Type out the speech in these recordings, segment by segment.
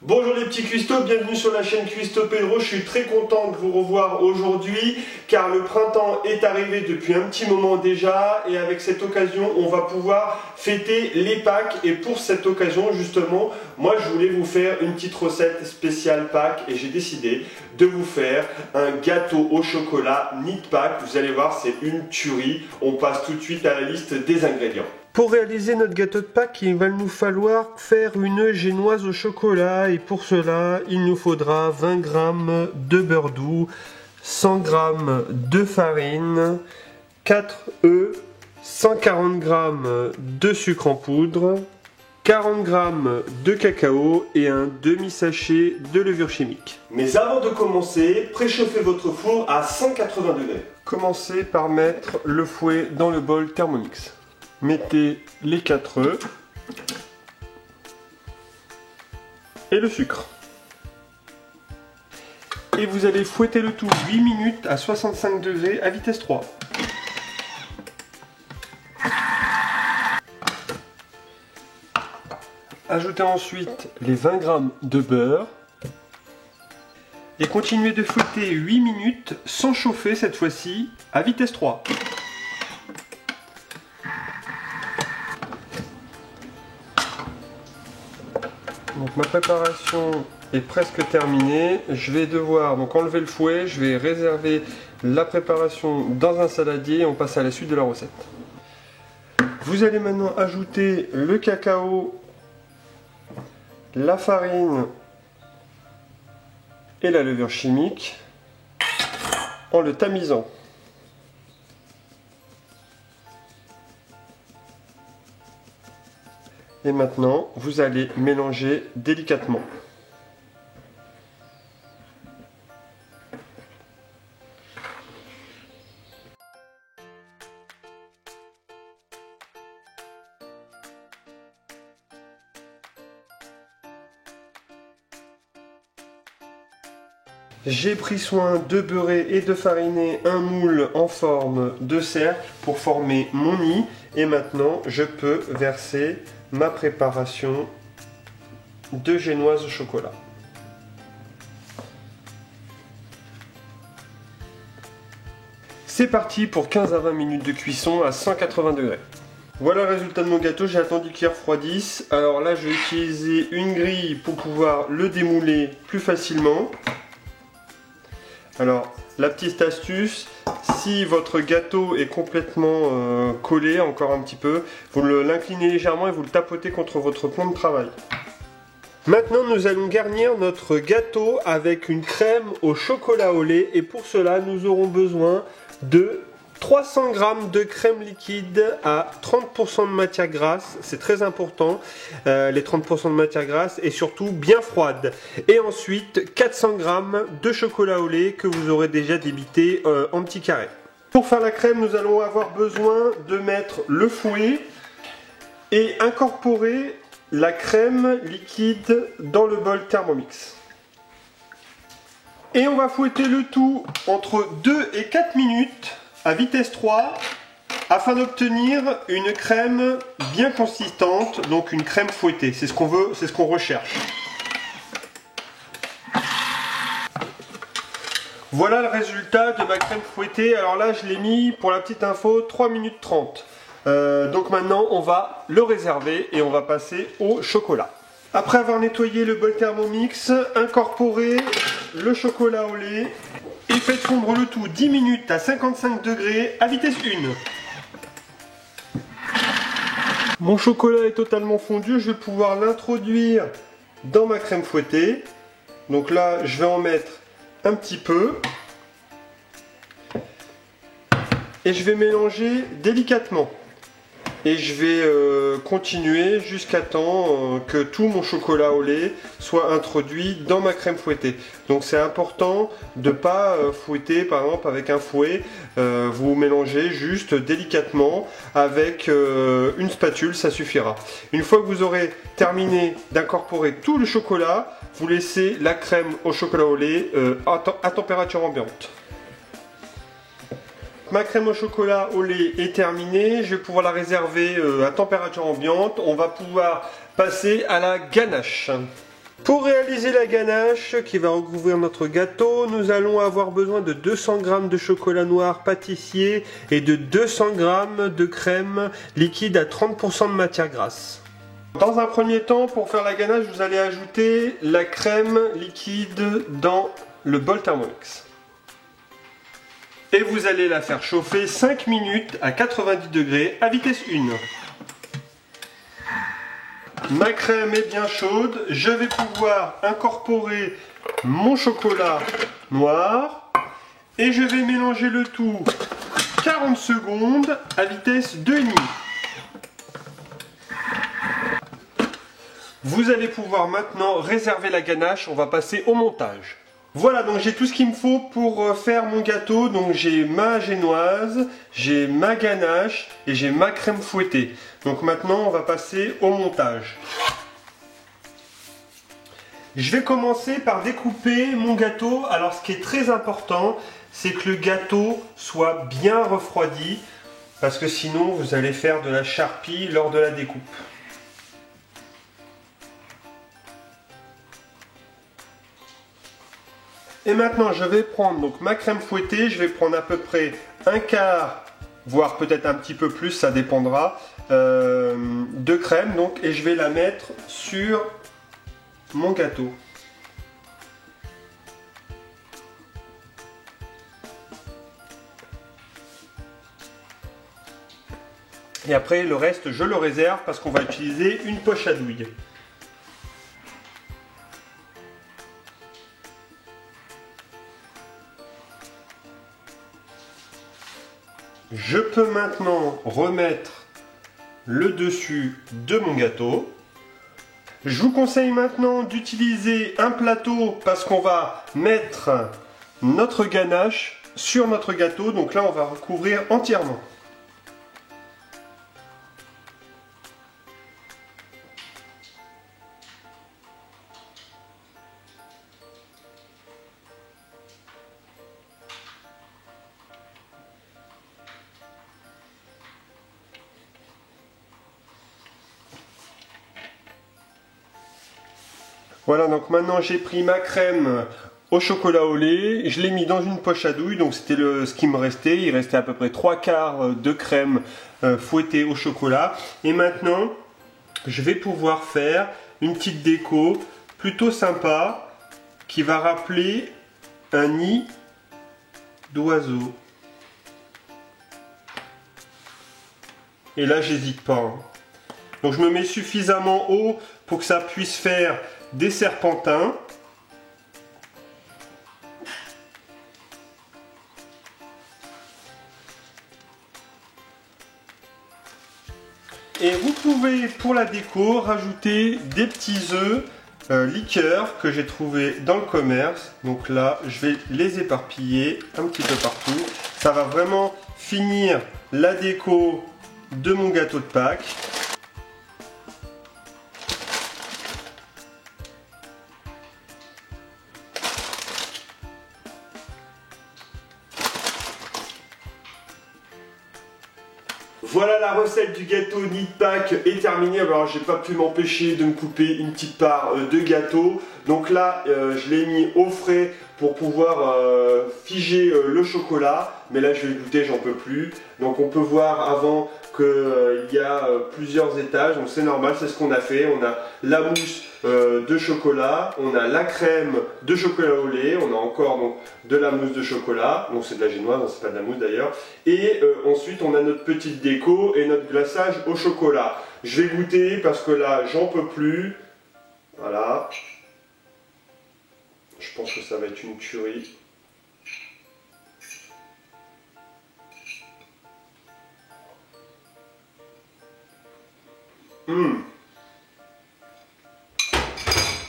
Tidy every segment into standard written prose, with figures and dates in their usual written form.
Bonjour les petits cuistots, bienvenue sur la chaîne Cuisto Pedro. Je suis très content de vous revoir aujourd'hui car le printemps est arrivé depuis un petit moment déjà et avec cette occasion on va pouvoir fêter les Pâques. Et pour cette occasion justement, moi je voulais vous faire une petite recette spéciale Pâques et j'ai décidé de vous faire un gâteau au chocolat nid de Pâques. Vous allez voir, c'est une tuerie. On passe tout de suite à la liste des ingrédients. Pour réaliser notre gâteau de Pâques, il va nous falloir faire une génoise au chocolat et pour cela, il nous faudra 20 g de beurre doux, 100 g de farine, 4 œufs, 140 g de sucre en poudre, 40 g de cacao et un demi-sachet de levure chimique. Mais avant de commencer, préchauffez votre four à 180 degrés. Commencez par mettre le fouet dans le bol Thermomix. Mettez les 4 œufs et le sucre. Et vous allez fouetter le tout 8 minutes à 65 degrés à vitesse 3. Ajoutez ensuite les 20 g de beurre. Et continuez de fouetter 8 minutes sans chauffer cette fois-ci à vitesse 3. Donc ma préparation est presque terminée. Je vais devoir donc enlever le fouet, je vais réserver la préparation dans un saladier et on passe à la suite de la recette. Vous allez maintenant ajouter le cacao, la farine et la levure chimique en le tamisant. Et maintenant, vous allez mélanger délicatement. J'ai pris soin de beurrer et de fariner un moule en forme de cercle pour former mon nid. Et maintenant, je peux verser ma préparation de génoise au chocolat. C'est parti pour 15 à 20 minutes de cuisson à 180 degrés. Voilà le résultat de mon gâteau, j'ai attendu qu'il refroidisse. Alors là, je vais utiliser une grille pour pouvoir le démouler plus facilement. Alors, la petite astuce, si votre gâteau est complètement collé, encore un petit peu, vous l'inclinez légèrement et vous le tapotez contre votre plan de travail. Maintenant, nous allons garnir notre gâteau avec une crème au chocolat au lait. Et pour cela, nous aurons besoin de 300 g de crème liquide à 30% de matière grasse, c'est très important, les 30% de matière grasse et surtout bien froide. Et ensuite 400 g de chocolat au lait que vous aurez déjà débité en petits carrés. Pour faire la crème, nous allons avoir besoin de mettre le fouet et incorporer la crème liquide dans le bol Thermomix. Et on va fouetter le tout entre 2 et 4 minutes à vitesse 3 afin d'obtenir une crème bien consistante, donc une crème fouettée. C'est ce qu'on veut, c'est ce qu'on recherche. Voilà le résultat de ma crème fouettée. Alors là, je l'ai mis, pour la petite info, 3 minutes 30. Donc maintenant, on va le réserver et on va passer au chocolat. Après avoir nettoyé le bol Thermomix, incorporez le chocolat au lait et faites fondre le tout 10 minutes à 55 degrés à vitesse 1. Mon chocolat est totalement fondu, je vais pouvoir l'introduire dans ma crème fouettée. Donc là, je vais en mettre un petit peu et je vais mélanger délicatement. Et je vais continuer jusqu'à temps que tout mon chocolat au lait soit introduit dans ma crème fouettée. Donc c'est important de ne pas fouetter par exemple avec un fouet. Vous mélangez juste délicatement avec une spatule, ça suffira. Une fois que vous aurez terminé d'incorporer tout le chocolat, vous laissez la crème au chocolat au lait à température ambiante. Ma crème au chocolat au lait est terminée, je vais pouvoir la réserver à température ambiante. On va pouvoir passer à la ganache. Pour réaliser la ganache qui va recouvrir notre gâteau, nous allons avoir besoin de 200 g de chocolat noir pâtissier et de 200 g de crème liquide à 30% de matière grasse. Dans un premier temps, pour faire la ganache, vous allez ajouter la crème liquide dans le bol Thermomix. Et vous allez la faire chauffer 5 minutes à 90 degrés à vitesse 1. Ma crème est bien chaude, je vais pouvoir incorporer mon chocolat noir et je vais mélanger le tout 40 secondes à vitesse 2,5. Vous allez pouvoir maintenant réserver la ganache, on va passer au montage. Voilà, donc j'ai tout ce qu'il me faut pour faire mon gâteau. Donc j'ai ma génoise, j'ai ma ganache et j'ai ma crème fouettée. Donc maintenant on va passer au montage. Je vais commencer par découper mon gâteau. Alors ce qui est très important, c'est que le gâteau soit bien refroidi, parce que sinon vous allez faire de la charpie lors de la découpe. Et maintenant je vais prendre donc ma crème fouettée, je vais prendre à peu près un quart, voire peut-être un petit peu plus, ça dépendra, de crème donc, et je vais la mettre sur mon gâteau. Et après le reste je le réserve parce qu'on va utiliser une poche à douille. Je peux maintenant remettre le dessus de mon gâteau. Je vous conseille maintenant d'utiliser un plateau parce qu'on va mettre notre ganache sur notre gâteau. Donc là, on va recouvrir entièrement. Voilà, donc maintenant j'ai pris ma crème au chocolat au lait, je l'ai mis dans une poche à douille, donc c'était ce qui me restait, il restait à peu près 3 quarts de crème fouettée au chocolat. Et maintenant, je vais pouvoir faire une petite déco plutôt sympa qui va rappeler un nid d'oiseau. Et là, j'hésite pas, hein. Donc je me mets suffisamment haut pour que ça puisse faire des serpentins. Et vous pouvez pour la déco rajouter des petits œufs liqueur que j'ai trouvé dans le commerce. Donc là je vais les éparpiller un petit peu partout. Ça va vraiment finir la déco de mon gâteau de Pâques. Voilà, la recette du gâteau nid de Pâques est terminée. Alors j'ai pas pu m'empêcher de me couper une petite part de gâteau. Donc là je l'ai mis au frais pour pouvoir figer le chocolat. Mais là je vais goûter, j'en peux plus. Donc on peut voir avant qu'il y a plusieurs étages. Donc c'est normal, c'est ce qu'on a fait. On a la mousse de chocolat, on a la crème de chocolat au lait, on a encore donc de la mousse de chocolat, donc c'est de la génoise, c'est pas de la mousse d'ailleurs, et ensuite on a notre petite déco et notre glaçage au chocolat. Je vais goûter parce que là j'en peux plus. Voilà, je pense que ça va être une tuerie.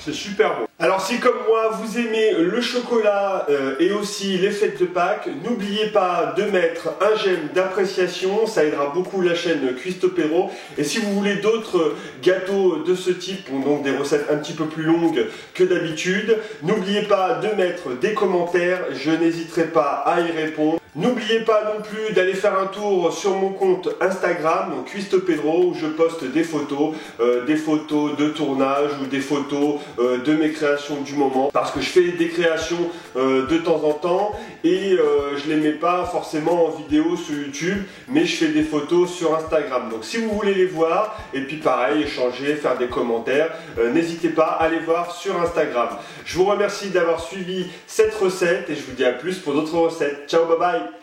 C'est super bon. Alors si comme moi vous aimez le chocolat et aussi les fêtes de Pâques, n'oubliez pas de mettre un j'aime d'appréciation, ça aidera beaucoup la chaîne Cuistopero. Et si vous voulez d'autres gâteaux de ce type, donc des recettes un petit peu plus longues que d'habitude, n'oubliez pas de mettre des commentaires, je n'hésiterai pas à y répondre. N'oubliez pas non plus d'aller faire un tour sur mon compte Instagram, donc Cuisto Pedro, où je poste des photos de tournage ou des photos de mes créations du moment, parce que je fais des créations de temps en temps et je les mets pas forcément en vidéo sur YouTube, mais je fais des photos sur Instagram. Donc si vous voulez les voir, et puis pareil, échanger, faire des commentaires, n'hésitez pas à les voir sur Instagram. Je vous remercie d'avoir suivi cette recette et je vous dis à plus pour d'autres recettes. Ciao, bye bye!